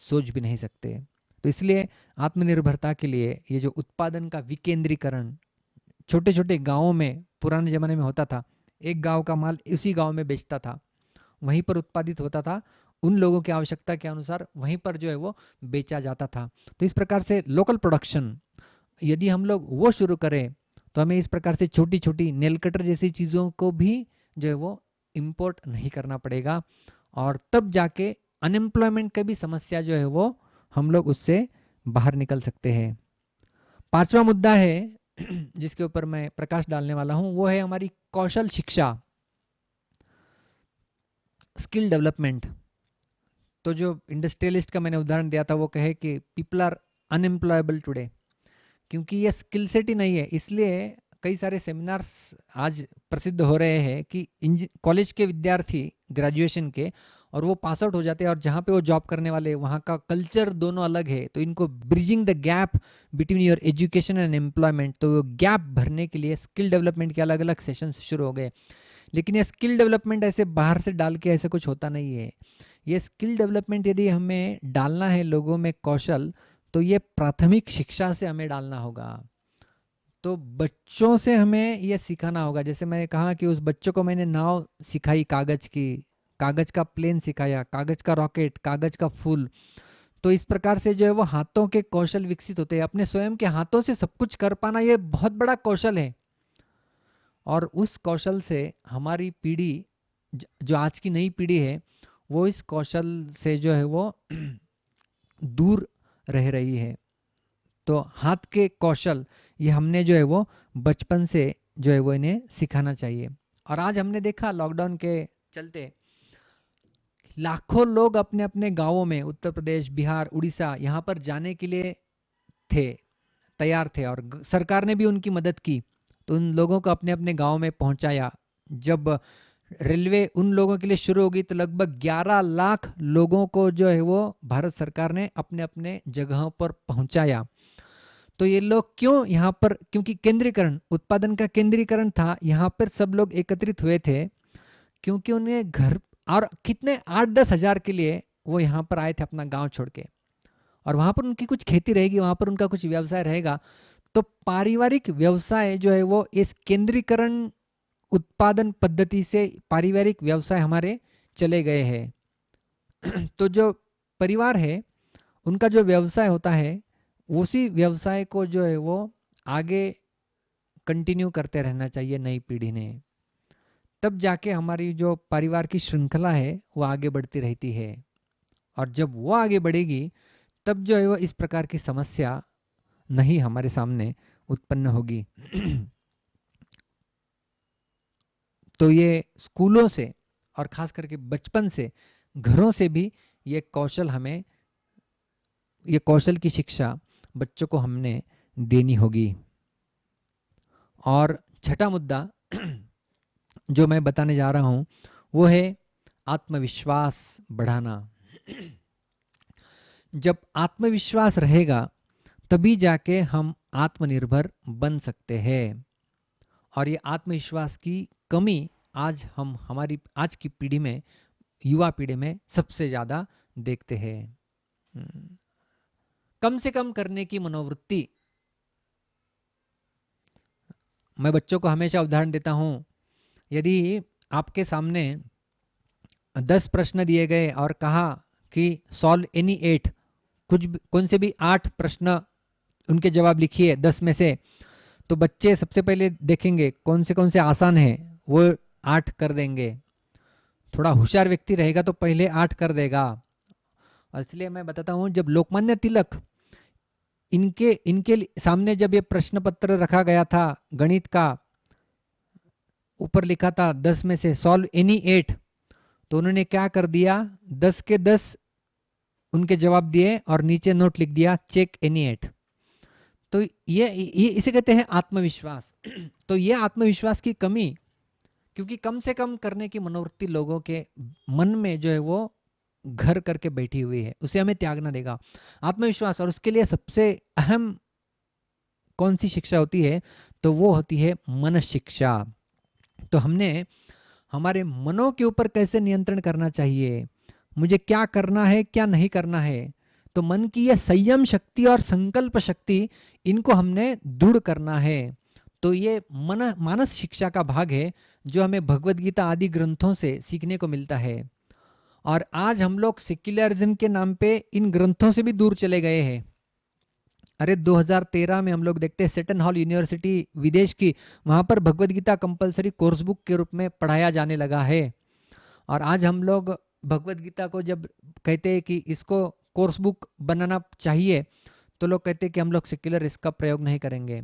सोच भी नहीं सकते। तो इसलिए आत्मनिर्भरता के लिए ये जो उत्पादन का विकेंद्रीकरण छोटे छोटे गांवों में पुराने ज़माने में होता था, एक गांव का माल उसी गांव में बेचता था, वहीं पर उत्पादित होता था, उन लोगों की आवश्यकता के अनुसार वहीं पर जो है वो बेचा जाता था। तो इस प्रकार से लोकल प्रोडक्शन यदि हम लोग वो शुरू करें तो हमें इस प्रकार से छोटी छोटी नेल कटर जैसी चीज़ों को भी जो है वो इम्पोर्ट नहीं करना पड़ेगा, और तब जाके अनएम्प्लॉयमेंट की भी समस्या जो है वो हम लोग उससे बाहर निकल सकते हैं। पांचवा मुद्दा है जिसके ऊपर मैं प्रकाश डालने वाला हूं, वो है हमारी कौशल शिक्षा, स्किल डेवलपमेंट। तो जो इंडस्ट्रियलिस्ट का मैंने उदाहरण दिया था वो कहे कि पीपल आर अनएम्प्लॉयबल टुडे, क्योंकि ये स्किल सेट ही नहीं है। इसलिए कई सारे सेमिनार्स आज प्रसिद्ध हो रहे हैं कि कॉलेज के विद्यार्थी ग्रेजुएशन के और वो पास आउट हो जाते हैं, और जहाँ पे वो जॉब करने वाले वहाँ का कल्चर दोनों अलग है, तो इनको bridging the gap between your education and employment, तो वो गैप भरने के लिए स्किल डेवलपमेंट के अलग अलग सेशंस शुरू हो गए। लेकिन ये स्किल डेवलपमेंट ऐसे बाहर से डाल के ऐसा कुछ होता नहीं है। ये स्किल डेवलपमेंट यदि हमें डालना है लोगों में कौशल, तो ये प्राथमिक शिक्षा से हमें डालना होगा। तो बच्चों से हमें ये सिखाना होगा। जैसे मैंने कहा कि उस बच्चों को मैंने नाव सिखाई कागज की, कागज का प्लेन सिखाया, कागज का रॉकेट, कागज का फूल। तो इस प्रकार से जो है वो हाथों के कौशल विकसित होते हैं। अपने स्वयं के हाथों से सब कुछ कर पाना ये बहुत बड़ा कौशल है, और उस कौशल से हमारी पीढ़ी जो आज की नई पीढ़ी है वो इस कौशल से जो है वो दूर रह रही है। तो हाथ के कौशल ये हमने जो है वो बचपन से जो है वो इन्हें सिखाना चाहिए। और आज हमने देखा लॉकडाउन के चलते लाखों लोग अपने अपने गांवों में, उत्तर प्रदेश, बिहार, उड़ीसा, यहाँ पर जाने के लिए तैयार थे, और सरकार ने भी उनकी मदद की। तो उन लोगों को अपने अपने गांव में पहुंचाया। जब रेलवे उन लोगों के लिए शुरू होगी तो लगभग 11 लाख लोगों को जो है वो भारत सरकार ने अपने अपने जगहों पर पहुंचाया। तो ये लोग क्यों यहाँ पर, क्योंकि केंद्रीकरण, उत्पादन का केंद्रीकरण था, यहाँ पर सब लोग एकत्रित हुए थे, क्योंकि उन्हें घर और कितने 8-10 हजार के लिए वो यहाँ पर आए थे अपना गांव छोड़ के, और वहाँ पर उनकी कुछ खेती रहेगी, वहाँ पर उनका कुछ व्यवसाय रहेगा। तो पारिवारिक व्यवसाय जो है वो इस केंद्रीकरण उत्पादन पद्धति से पारिवारिक व्यवसाय हमारे चले गए हैं। तो जो परिवार है उनका जो व्यवसाय होता है, उसी व्यवसाय को जो है वो आगे कंटिन्यू करते रहना चाहिए नई पीढ़ी ने। तब जाके हमारी जो परिवार की श्रृंखला है वो आगे बढ़ती रहती है, और जब वो आगे बढ़ेगी तब जो है वो इस प्रकार की समस्या नहीं हमारे सामने उत्पन्न होगी। तो ये स्कूलों से और खास करके बचपन से, घरों से भी ये कौशल हमें, ये कौशल की शिक्षा बच्चों को हमने देनी होगी। और छठा मुद्दा जो मैं बताने जा रहा हूं वो है आत्मविश्वास बढ़ाना। जब आत्मविश्वास रहेगा तभी जाके हम आत्मनिर्भर बन सकते हैं। और ये आत्मविश्वास की कमी आज हम हमारी आज की पीढ़ी में, युवा पीढ़ी में सबसे ज़्यादा देखते हैं। कम से कम करने की मनोवृत्ति। मैं बच्चों को हमेशा उदाहरण देता हूं, यदि आपके सामने 10 प्रश्न दिए गए और कहा कि सॉल्व एनी 8, कौन से भी 8 प्रश्न उनके जवाब लिखिए 10 में से, तो बच्चे सबसे पहले देखेंगे कौन से आसान है, वो 8 कर देंगे। थोड़ा होशियार व्यक्ति रहेगा तो पहले 8 कर देगा। और इसलिए मैं बताता हूं, जब लोकमान्य तिलक इनके सामने जब ये प्रश्न पत्र रखा गया था गणित का, ऊपर लिखा था 10 में से सॉल्व एनी 8, तो उन्होंने क्या कर दिया, 10 के 10 उनके जवाब दिए और नीचे नोट लिख दिया चेक एनी 8। तो ये इसे कहते हैं आत्मविश्वास। तो ये आत्मविश्वास की कमी, क्योंकि कम से कम करने की मनोवृत्ति लोगों के मन में जो है वो घर करके बैठी हुई है, उसे हमें त्यागना देगा आत्मविश्वास। और उसके लिए सबसे अहम कौन सी शिक्षा होती है, तो वो होती है मन शिक्षा। तो हमने हमारे मनों के ऊपर कैसे नियंत्रण करना चाहिए, मुझे क्या करना है क्या नहीं करना है। तो मन की यह संयम शक्ति और संकल्प शक्ति, इनको हमने दृढ़ करना है। तो ये मानस शिक्षा का भाग है जो हमें भगवत गीता आदि ग्रंथों से सीखने को मिलता है। और आज हम लोग सेक्युलरिज्म के नाम पे इन ग्रंथों से भी दूर चले गए हैं। अरे 2013 में हम लोग देखते हैं सेटन हॉल यूनिवर्सिटी विदेश की, वहाँ पर Bhagavad Gita compulsory course book के रूप में पढ़ाया जाने लगा है। और आज हम लोग भगवत गीता को जब कहते हैं कि इसको कोर्स बुक बनाना चाहिए, तो लोग कहते हैं कि हम लोग सेक्युलर इसका प्रयोग नहीं करेंगे।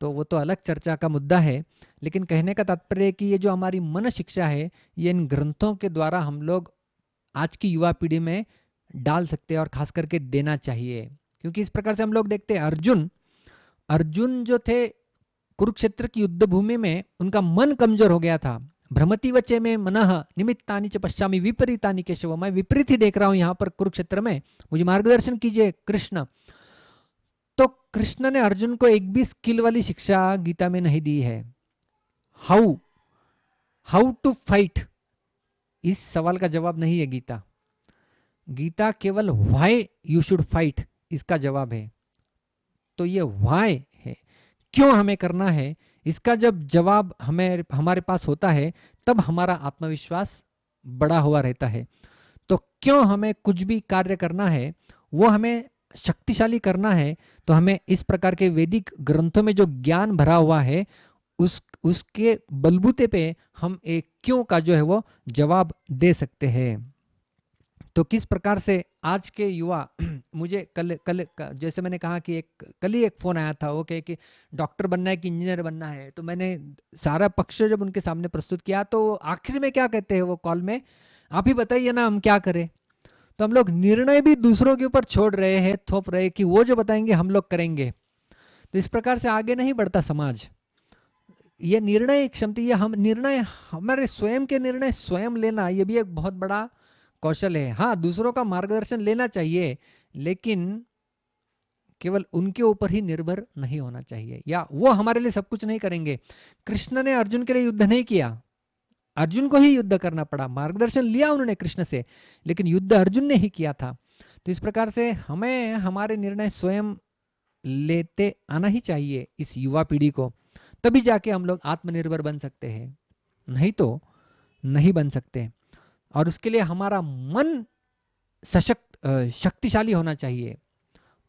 तो वो तो अलग चर्चा का मुद्दा है, लेकिन कहने का तात्पर्य है कि ये जो हमारी मन शिक्षा है, ये इन ग्रंथों के द्वारा हम लोग आज की युवा पीढ़ी में डाल सकते हैं और खास करके देना चाहिए। क्योंकि इस प्रकार से हम लोग देखते हैं अर्जुन जो थे कुरुक्षेत्र की युद्ध भूमि में, उनका मन कमजोर हो गया था। भ्रमति वचे में मनः निमित्तानि च पश्यामि विपरीतानि केशव, मैं विपरीत ही देख रहा हूं यहाँ पर कुरुक्षेत्र में, मुझे मार्गदर्शन कीजिए कृष्ण। तो कृष्ण ने अर्जुन को एक भी स्किल वाली शिक्षा गीता में नहीं दी है। हाउ टू फाइट, इस सवाल का जवाब नहीं है गीता। गीता केवल व्हाई यू शुड फाइट इसका जवाब है। तो ये व्हाई है, क्यों हमें करना है, इसका जब जवाब हमारे पास होता है, तब हमारा आत्मविश्वास बड़ा हुआ रहता है। तो क्यों हमें कुछ भी कार्य करना है, वो हमें शक्तिशाली करना है, तो हमें इस प्रकार के वैदिक ग्रंथों में जो ज्ञान भरा हुआ है, उसके बलबूते पे हम एक क्यों का जो है वो जवाब दे सकते हैं। तो किस प्रकार से आज के युवा मुझे कल जैसे मैंने कहा कि कल ही एक फोन आया था, वो कहे कि डॉक्टर बनना है कि इंजीनियर बनना है। तो मैंने सारा पक्ष जब उनके सामने प्रस्तुत किया, तो आखिर में क्या कहते हैं वो कॉल में, आप ही बताइए ना हम क्या करें। तो हम लोग निर्णय भी दूसरों के ऊपर छोड़ रहे हैं, थोप रहे कि वो जो बताएंगे हम लोग करेंगे। तो इस प्रकार से आगे नहीं बढ़ता समाज। ये निर्णय क्षमता, ये हम निर्णय, हमारे स्वयं के निर्णय स्वयं लेना, ये भी एक बहुत बड़ा कौशल है। हाँ, दूसरों का मार्गदर्शन लेना चाहिए, लेकिन केवल उनके ऊपर ही निर्भर नहीं होना चाहिए, या वो हमारे लिए सब कुछ नहीं करेंगे। कृष्ण ने अर्जुन के लिए युद्ध नहीं किया, अर्जुन को ही युद्ध करना पड़ा। मार्गदर्शन लिया उन्होंने कृष्ण से, लेकिन युद्ध अर्जुन ने ही किया था। तो इस प्रकार से हमें हमारे निर्णय स्वयं लेते आना ही चाहिए इस युवा पीढ़ी को, तभी जाके हम लोग आत्मनिर्भर बन सकते हैं, नहीं तो नहीं बन सकते। और उसके लिए हमारा मन शक्तिशाली होना चाहिए,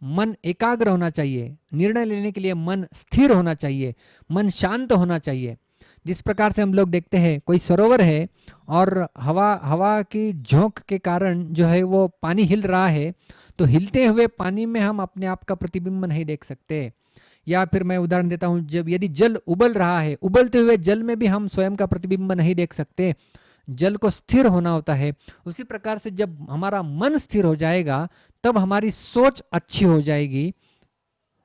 मन एकाग्र होना चाहिए, निर्णय लेने के लिए मन स्थिर होना चाहिए, मन शांत होना चाहिए। जिस प्रकार से हम लोग देखते हैं कोई सरोवर है और हवा की झोंक के कारण जो है वो पानी हिल रहा है, तो हिलते हुए पानी में हम अपने आप का प्रतिबिंब नहीं देख सकते। या फिर मैं उदाहरण देता हूँ, जब यदि जल उबल रहा है, उबलते हुए जल में भी हम स्वयं का प्रतिबिंब नहीं देख सकते, जल को स्थिर होना होता है। उसी प्रकार से जब हमारा मन स्थिर हो जाएगा, तब हमारी सोच अच्छी हो जाएगी।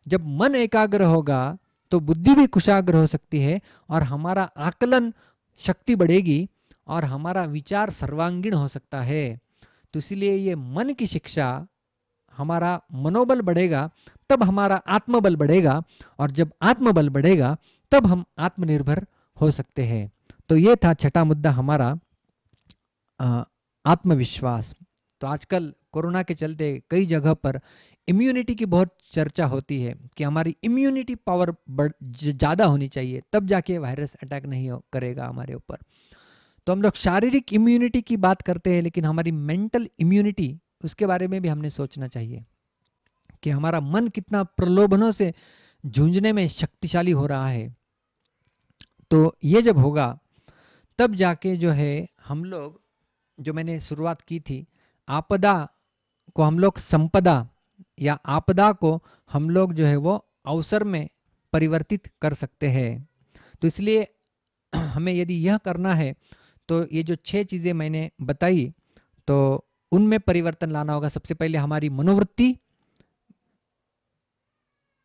जब मन एकाग्र होगा तो बुद्धि भी कुशाग्र हो सकती है, और हमारा आकलन शक्ति बढ़ेगी, और हमारा विचार सर्वांगीण हो सकता है। तो इसलिए ये मन की शिक्षा, हमारा मनोबल बढ़ेगा तब हमारा आत्मबल बढ़ेगा, और जब आत्मबल बढ़ेगा तब हम आत्मनिर्भर हो सकते हैं। तो ये था छठा मुद्दा हमारा, आत्मविश्वास। तो आजकल कोरोना के चलते कई जगह पर इम्यूनिटी की बहुत चर्चा होती है कि हमारी इम्यूनिटी पावर ज़्यादा होनी चाहिए, तब जाके वायरस अटैक नहीं करेगा हमारे ऊपर। तो हम लोग शारीरिक इम्यूनिटी की बात करते हैं, लेकिन हमारी मेंटल इम्यूनिटी, उसके बारे में भी हमने सोचना चाहिए कि हमारा मन कितना प्रलोभनों से जूझने में शक्तिशाली हो रहा है। तो ये जब होगा तब जाके जो है हम लोग, जो मैंने शुरुआत की थी, आपदा को हम लोग संपदा, या आपदा को हम लोग जो है वो अवसर में परिवर्तित कर सकते हैं। तो इसलिए हमें यदि यह करना है, तो ये जो 6 चीज़ें मैंने बताई, तो उनमें परिवर्तन लाना होगा। सबसे पहले हमारी मनोवृत्ति,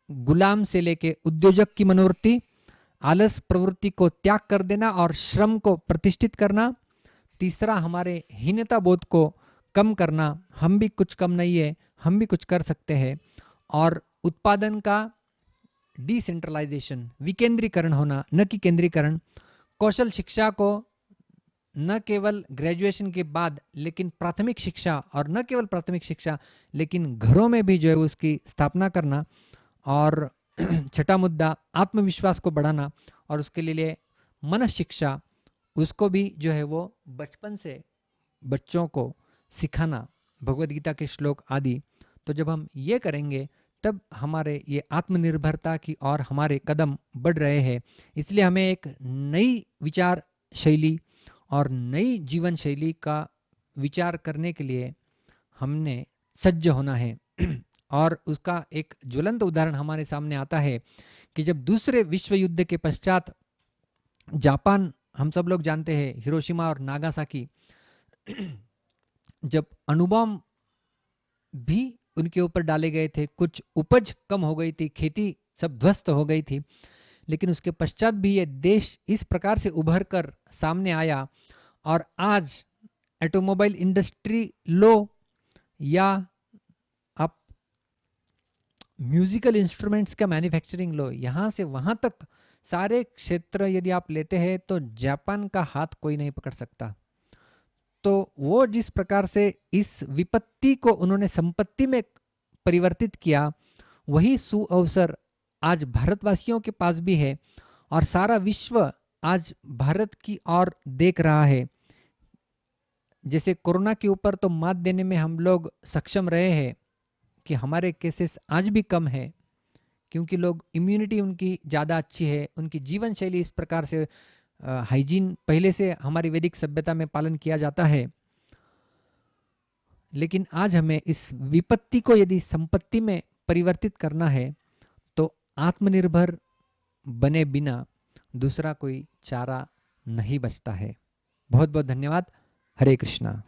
गुलाम से लेके उद्योजक की मनोवृत्ति, आलस प्रवृत्ति को त्याग कर देना और श्रम को प्रतिष्ठित करना। तीसरा, हमारे हीनता बोध को कम करना, हम भी कुछ कम नहीं है, हम भी कुछ कर सकते हैं। और उत्पादन का डिसेंट्रलाइजेशन, विकेंद्रीकरण होना, न कि केंद्रीकरण। कौशल शिक्षा को न केवल ग्रेजुएशन के बाद, लेकिन प्राथमिक शिक्षा, और न केवल प्राथमिक शिक्षा लेकिन घरों में भी जो है उसकी स्थापना करना। और छठा मुद्दा आत्मविश्वास को बढ़ाना, और उसके लिए मन शिक्षा, उसको भी जो है वो बचपन से बच्चों को सिखाना, भगवद गीता के श्लोक आदि। तो जब हम ये करेंगे तब हमारे ये आत्मनिर्भरता की और हमारे कदम बढ़ रहे हैं। इसलिए हमें एक नई विचार शैली और नई जीवन शैली का विचार करने के लिए हमने सज्ज होना है। और उसका एक ज्वलंत उदाहरण हमारे सामने आता है कि जब दूसरे विश्व युद्ध के पश्चात जापान, हम सब लोग जानते हैं हिरोशिमा और नागासाकी, जब अणुबॉम्ब भी उनके ऊपर डाले गए थे, कुछ उपज कम हो गई थी, खेती सब ध्वस्त हो गई थी, लेकिन उसके पश्चात भी ये देश इस प्रकार से उभर कर सामने आया। और आज ऑटोमोबाइल इंडस्ट्री लो या आप म्यूजिकल इंस्ट्रूमेंट्स का मैन्युफैक्चरिंग लो, यहाँ से वहाँ तक सारे क्षेत्र यदि आप लेते हैं तो जापान का हाथ कोई नहीं पकड़ सकता। तो वो जिस प्रकार से इस विपत्ति को उन्होंने संपत्ति में परिवर्तित किया, वही सुअवसर आज भारतवासियों के पास भी है। और सारा विश्व आज भारत की ओर देख रहा है। जैसे कोरोना के ऊपर तो मात देने में हम लोग सक्षम रहे हैं कि हमारे केसेस आज भी कम है, क्योंकि लोग इम्यूनिटी उनकी ज़्यादा अच्छी है, उनकी जीवन शैली इस प्रकार से हाइजीन पहले से हमारी वैदिक सभ्यता में पालन किया जाता है। लेकिन आज हमें इस विपत्ति को यदि संपत्ति में परिवर्तित करना है तो आत्मनिर्भर बने बिना दूसरा कोई चारा नहीं बचता है। बहुत बहुत धन्यवाद। हरे कृष्णा।